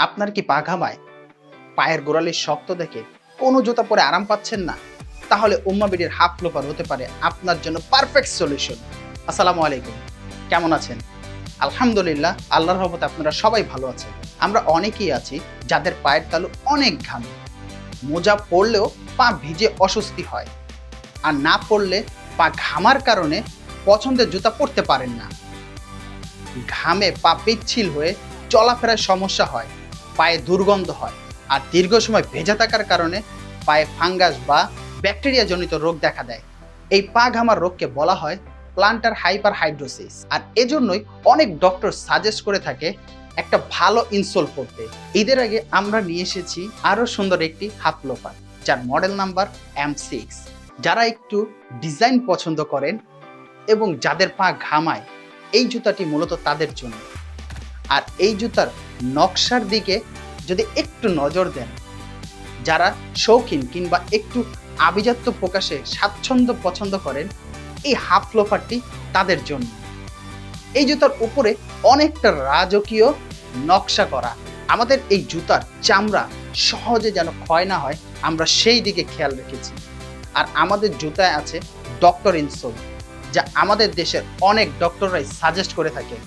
আপনার কি পা ঘামায়? পায়ের গোড়ালি শক্ত দেখে কোনো জুতা পরে আরাম পাচ্ছেন না? তাহলে উম্মা বিডির হাফ লোফার হতে পারে আপনার জন্য পারফেক্ট সলিউশন। আসসালামু আলাইকুম। কেমন আছেন? আলহামদুলিল্লাহ, আল্লাহর রহমতে আপনারা সবাই ভালো আছেন। আমরা অনেকেই আছি যাদের পায়ের তালু অনেক ঘামে। মোজা পরলেও পা ভিজে অস্বস্তি হয়। আর না পরলে পা ঘামার কারণে পছন্দের জুতা পরতে পারেন না। ঘামে পা পিচ্ছিল হয়ে চলাফেরার সমস্যা হয়, পায়ে দুর্গন্ধ হয়, আর দীর্ঘ সময় ভেজা থাকার কারণে পায়ে ফাঙ্গাস বা ব্যাকটেরিয়া জনিত রোগ দেখা দেয়। এই পা ঘামার রোগকে বলা হয় প্লান্টার হাইপারহাইড্রোসিস। আর এজন্যই অনেক ডক্টর সাজেস্ট করে থাকে একটা ভালো ইনসোল পরতে। ঈদের আগে আমরা নিয়ে এসেছি আরো সুন্দর একটি হাফ লোফার, যার মডেল নাম্বার M6। যারা একটু ডিজাইন পছন্দ করেন এবং যাদের পা ঘামায়, এই জুতাটি মূলত তাদের জন্য। আর এই জুতার নকশার দিকে যদি একটু নজর দেন, যারা শৌখিন কিংবা একটু আভিজাত্য প্রকাশে স্বাচ্ছন্দ্য পছন্দ করেন, এই হাফ লোফারটি তাদের জন্য। এই জুতার উপরে অনেকটা রাজকীয় নকশা করা। আমাদের এই জুতার চামড়া সহজে যেন ক্ষয় না হয়, আমরা সেই দিকে খেয়াল রেখেছি। আর আমাদের জুতায় আছে ডক্টর ইনসোল, যা আমাদের দেশের অনেক ডক্টররাই সাজেস্ট করে থাকে।